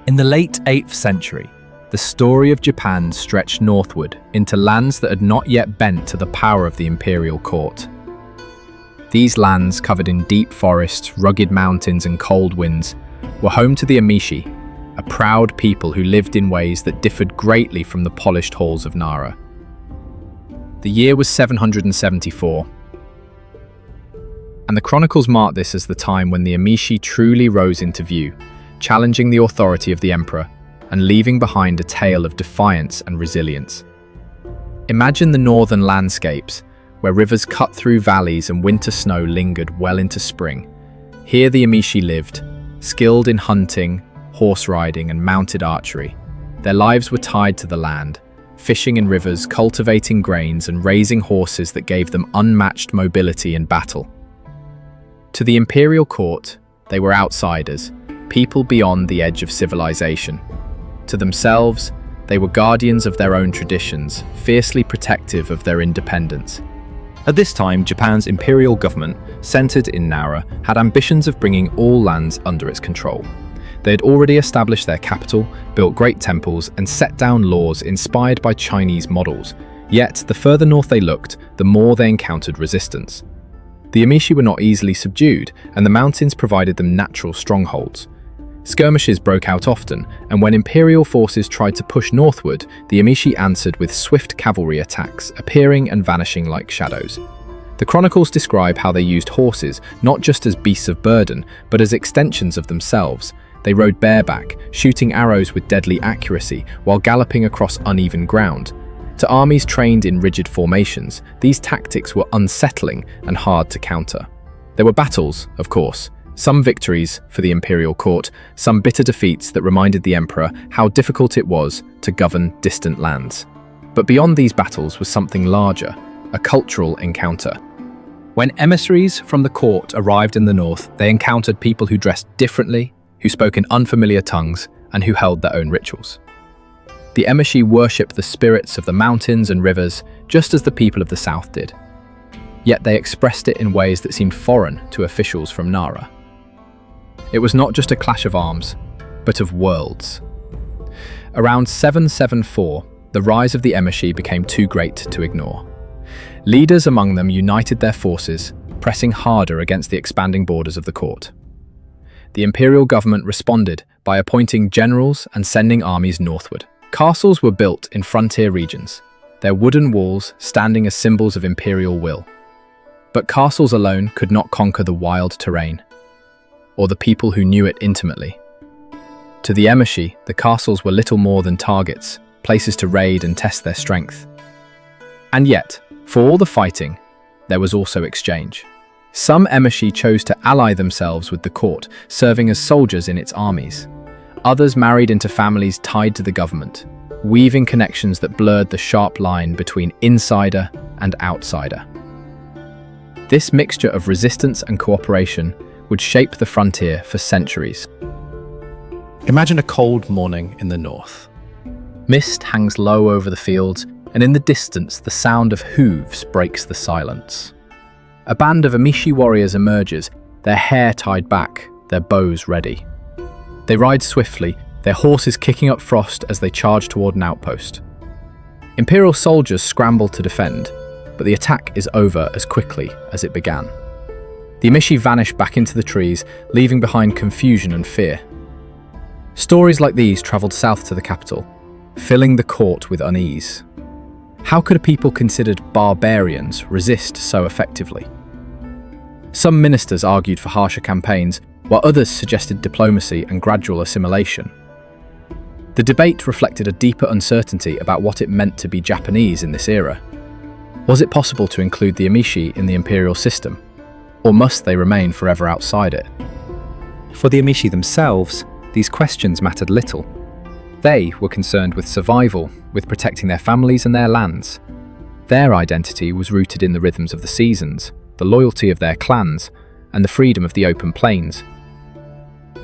In the late 8th century, the story of Japan stretched northward into lands that had not yet bent to the power of the imperial court. These lands, covered in deep forests, rugged mountains and cold winds, were home to the Emishi, a proud people who lived in ways that differed greatly from the polished halls of Nara. The year was 774, and the chronicles mark this as the time when the Emishi truly rose into view, challenging the authority of the emperor and leaving behind a tale of defiance and resilience. Imagine the northern landscapes, where rivers cut through valleys and winter snow lingered well into spring. Here the Emishi lived, skilled in hunting, horse riding and mounted archery. Their lives were tied to the land, fishing in rivers, cultivating grains and raising horses that gave them unmatched mobility in battle. To the imperial court, they were outsiders, people beyond the edge of civilization. To themselves, they were guardians of their own traditions, fiercely protective of their independence. At this time, Japan's imperial government, centered in Nara, had ambitions of bringing all lands under its control. They had already established their capital, built great temples, and set down laws inspired by Chinese models. Yet, the further north they looked, the more they encountered resistance. The Emishi were not easily subdued, and the mountains provided them natural strongholds. Skirmishes broke out often, and when imperial forces tried to push northward, the Emishi answered with swift cavalry attacks, appearing and vanishing like shadows. The chronicles describe how they used horses not just as beasts of burden, but as extensions of themselves. They rode bareback, shooting arrows with deadly accuracy while galloping across uneven ground. To armies trained in rigid formations, these tactics were unsettling and hard to counter. There were battles, of course, some victories for the imperial court, some bitter defeats that reminded the emperor how difficult it was to govern distant lands. But beyond these battles was something larger, a cultural encounter. When emissaries from the court arrived in the north, they encountered people who dressed differently, who spoke in unfamiliar tongues, and who held their own rituals. The Emishi worshipped the spirits of the mountains and rivers, just as the people of the south did. Yet they expressed it in ways that seemed foreign to officials from Nara. It was not just a clash of arms, but of worlds. Around 774, the rise of the Emishi became too great to ignore. Leaders among them united their forces, pressing harder against the expanding borders of the court. The imperial government responded by appointing generals and sending armies northward. Castles were built in frontier regions, their wooden walls standing as symbols of imperial will. But castles alone could not conquer the wild terrain, or the people who knew it intimately. To the Emishi, the castles were little more than targets, places to raid and test their strength. And yet, for all the fighting, there was also exchange. Some Emishi chose to ally themselves with the court, serving as soldiers in its armies. Others married into families tied to the government, weaving connections that blurred the sharp line between insider and outsider. This mixture of resistance and cooperation would shape the frontier for centuries. Imagine a cold morning in the north. Mist hangs low over the fields, and in the distance the sound of hooves breaks the silence. A band of Emishi warriors emerges, their hair tied back, their bows ready. They ride swiftly, their horses kicking up frost as they charge toward an outpost. Imperial soldiers scramble to defend, but the attack is over as quickly as it began. The Emishi vanish back into the trees, leaving behind confusion and fear. Stories like these travelled south to the capital, filling the court with unease. How could a people considered barbarians resist so effectively? Some ministers argued for harsher campaigns, while others suggested diplomacy and gradual assimilation. The debate reflected a deeper uncertainty about what it meant to be Japanese in this era. Was it possible to include the Emishi in the imperial system? Or must they remain forever outside it? For the Emishi themselves, these questions mattered little. They were concerned with survival, with protecting their families and their lands. Their identity was rooted in the rhythms of the seasons, the loyalty of their clans, and the freedom of the open plains.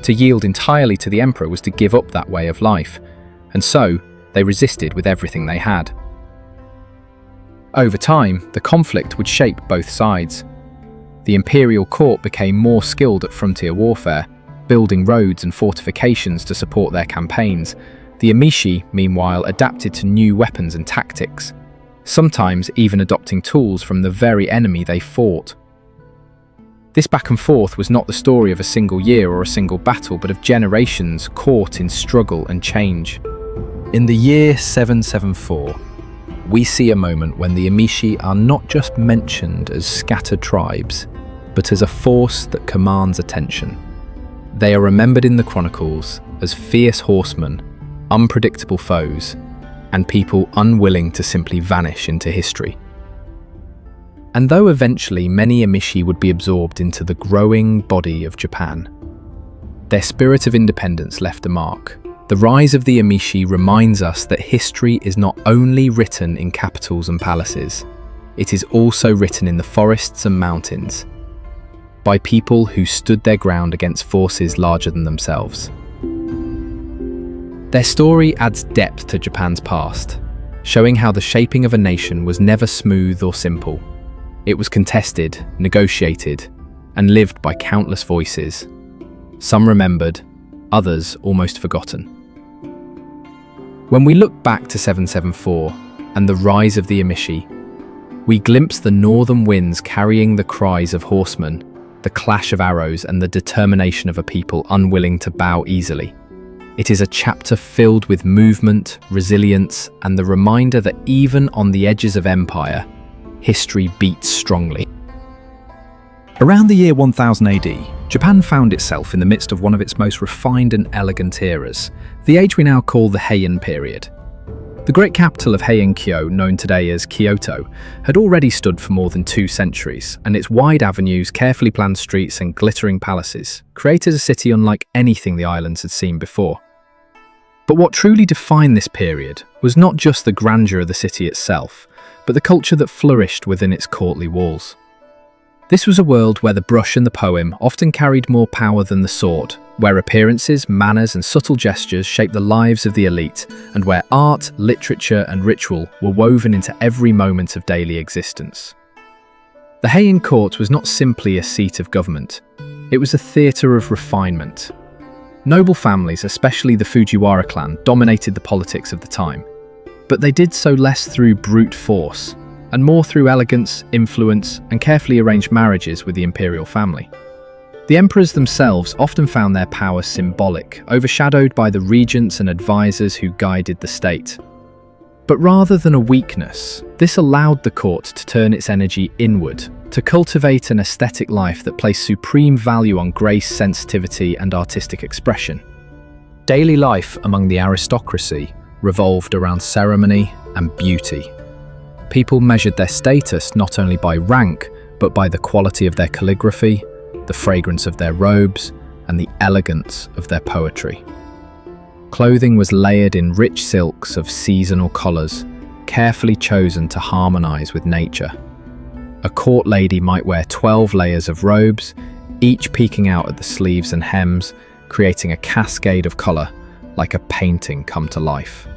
To yield entirely to the emperor was to give up that way of life, and so they resisted with everything they had. Over time, the conflict would shape both sides. The imperial court became more skilled at frontier warfare, building roads and fortifications to support their campaigns. The Emishi, meanwhile, adapted to new weapons and tactics, sometimes even adopting tools from the very enemy they fought. This back and forth was not the story of a single year or a single battle, but of generations caught in struggle and change. In the year 774, we see a moment when the Emishi are not just mentioned as scattered tribes, but as a force that commands attention. They are remembered in the chronicles as fierce horsemen, unpredictable foes, and people unwilling to simply vanish into history. And though eventually many Emishi would be absorbed into the growing body of Japan, their spirit of independence left a mark. The rise of the Emishi reminds us that history is not only written in capitals and palaces, it is also written in the forests and mountains, by people who stood their ground against forces larger than themselves. Their story adds depth to Japan's past, showing how the shaping of a nation was never smooth or simple. It was contested, negotiated, and lived by countless voices, some remembered, others almost forgotten. When we look back to 774 and the rise of the Emishi, we glimpse the northern winds carrying the cries of horsemen, the clash of arrows, and the determination of a people unwilling to bow easily. It is a chapter filled with movement, resilience, and the reminder that even on the edges of empire, history beats strongly. Around the year 1000 AD, Japan found itself in the midst of one of its most refined and elegant eras, the age we now call the Heian period. The great capital of Heian-kyo, known today as Kyoto, had already stood for more than 2 centuries, and its wide avenues, carefully planned streets, and glittering palaces created a city unlike anything the islands had seen before. But what truly defined this period was not just the grandeur of the city itself, but the culture that flourished within its courtly walls. This was a world where the brush and the poem often carried more power than the sword, where appearances, manners, and subtle gestures shaped the lives of the elite, and where art, literature, and ritual were woven into every moment of daily existence. The Heian court was not simply a seat of government, it was a theatre of refinement. Noble families, especially the Fujiwara clan, dominated the politics of the time, but they did so less through brute force, and more through elegance, influence, and carefully arranged marriages with the imperial family. The emperors themselves often found their power symbolic, overshadowed by the regents and advisors who guided the state. But rather than a weakness, this allowed the court to turn its energy inward, to cultivate an aesthetic life that placed supreme value on grace, sensitivity, and artistic expression. Daily life among the aristocracy revolved around ceremony and beauty. People measured their status not only by rank, but by the quality of their calligraphy, the fragrance of their robes, and the elegance of their poetry. Clothing was layered in rich silks of seasonal colours, carefully chosen to harmonise with nature. A court lady might wear 12 layers of robes, each peeking out at the sleeves and hems, creating a cascade of colour, like a painting come to life.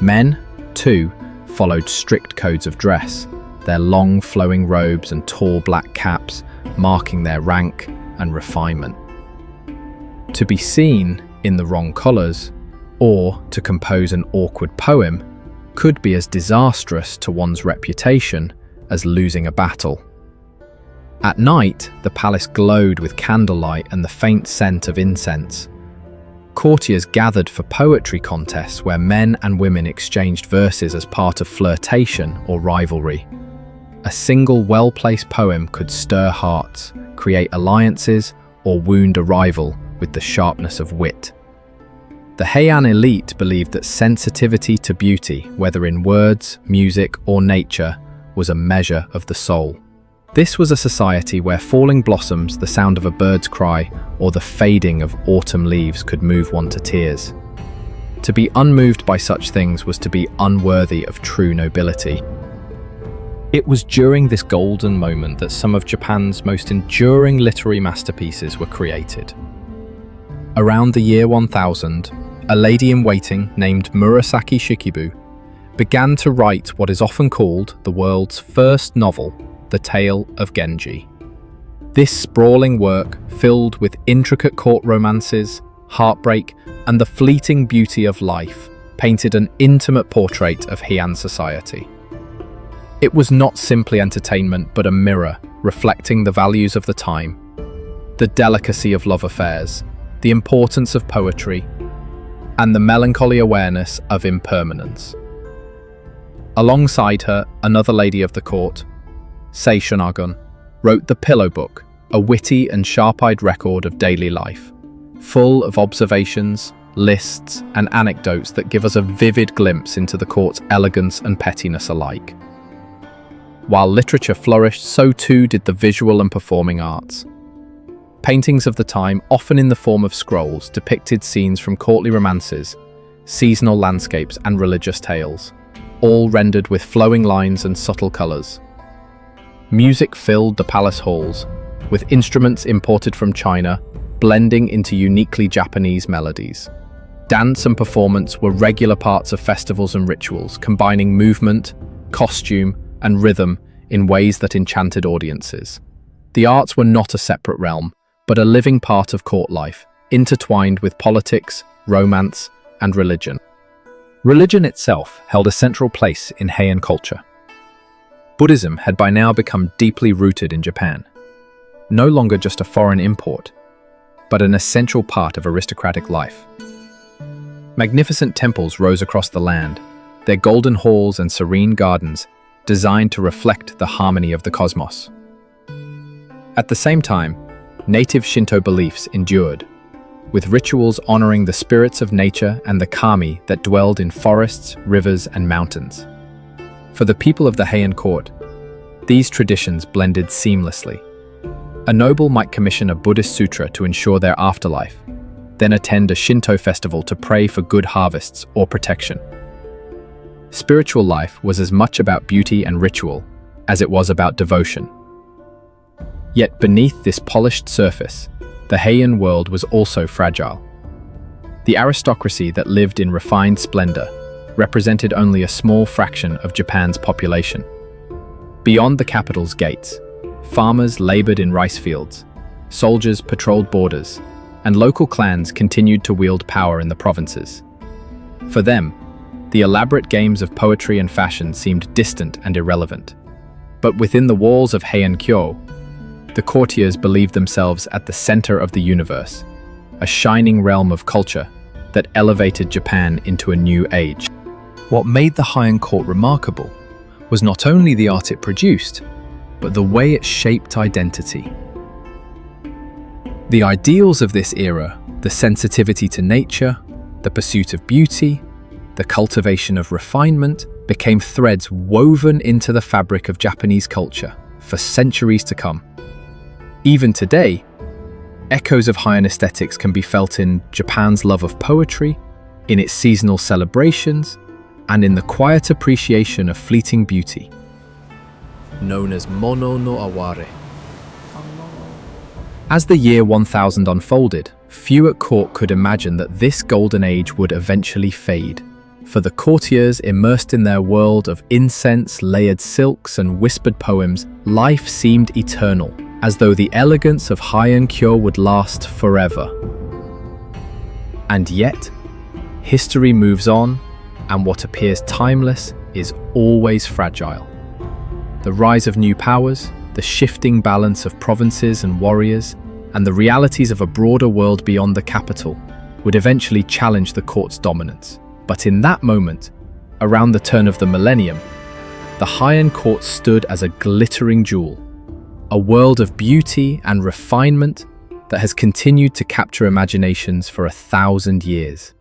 Men, too, followed strict codes of dress, their long flowing robes and tall black caps marking their rank and refinement. To be seen in the wrong colours, or to compose an awkward poem, could be as disastrous to one's reputation as losing a battle. At night, the palace glowed with candlelight and the faint scent of incense. Courtiers gathered for poetry contests where men and women exchanged verses as part of flirtation or rivalry. A single well-placed poem could stir hearts, create alliances, or wound a rival with the sharpness of wit. The Heian elite believed that sensitivity to beauty, whether in words, music, or nature, was a measure of the soul. This was a society where falling blossoms, the sound of a bird's cry, or the fading of autumn leaves could move one to tears. To be unmoved by such things was to be unworthy of true nobility. It was during this golden moment that some of Japan's most enduring literary masterpieces were created. Around the year 1000, a lady-in-waiting named Murasaki Shikibu began to write what is often called the world's first novel, The Tale of Genji. This sprawling work, filled with intricate court romances, heartbreak, and the fleeting beauty of life, painted an intimate portrait of Heian society. It was not simply entertainment, but a mirror reflecting the values of the time, the delicacy of love affairs, the importance of poetry, and the melancholy awareness of impermanence. Alongside her, another lady of the court, Sei Shonagon, wrote The Pillow Book, a witty and sharp-eyed record of daily life, full of observations, lists, and anecdotes that give us a vivid glimpse into the court's elegance and pettiness alike. While literature flourished, so too did the visual and performing arts. Paintings of the time, often in the form of scrolls, depicted scenes from courtly romances, seasonal landscapes, and religious tales, all rendered with flowing lines and subtle colors. Music filled the palace halls, with instruments imported from China, blending into uniquely Japanese melodies. Dance and performance were regular parts of festivals and rituals, combining movement, costume, and rhythm in ways that enchanted audiences. The arts were not a separate realm, but a living part of court life, intertwined with politics, romance, and religion. Religion itself held a central place in Heian culture. Buddhism had by now become deeply rooted in Japan, no longer just a foreign import, but an essential part of aristocratic life. Magnificent temples rose across the land, their golden halls and serene gardens designed to reflect the harmony of the cosmos. At the same time, native Shinto beliefs endured, with rituals honoring the spirits of nature and the kami that dwelled in forests, rivers, and mountains. For the people of the Heian court, these traditions blended seamlessly. A noble might commission a Buddhist sutra to ensure their afterlife, then attend a Shinto festival to pray for good harvests or protection. Spiritual life was as much about beauty and ritual as it was about devotion. Yet beneath this polished surface, the Heian world was also fragile. The aristocracy that lived in refined splendor represented only a small fraction of Japan's population. Beyond the capital's gates, farmers labored in rice fields, soldiers patrolled borders, and local clans continued to wield power in the provinces. For them, the elaborate games of poetry and fashion seemed distant and irrelevant. But within the walls of Heian-kyo, the courtiers believed themselves at the center of the universe, a shining realm of culture that elevated Japan into a new age. What made the Heian court remarkable was not only the art it produced, but the way it shaped identity. The ideals of this era, the sensitivity to nature, the pursuit of beauty, the cultivation of refinement, became threads woven into the fabric of Japanese culture for centuries to come. Even today, echoes of Heian aesthetics can be felt in Japan's love of poetry, in its seasonal celebrations, and in the quiet appreciation of fleeting beauty, known as Mono no Aware. As the year 1000 unfolded, few at court could imagine that this golden age would eventually fade. For the courtiers immersed in their world of incense, layered silks, and whispered poems, life seemed eternal, as though the elegance of Heian-kyo would last forever. And yet, history moves on, and what appears timeless is always fragile. The rise of new powers, the shifting balance of provinces and warriors, and the realities of a broader world beyond the capital would eventually challenge the court's dominance. But in that moment, around the turn of the millennium, the Heian court stood as a glittering jewel, a world of beauty and refinement that has continued to capture imaginations for 1,000 years.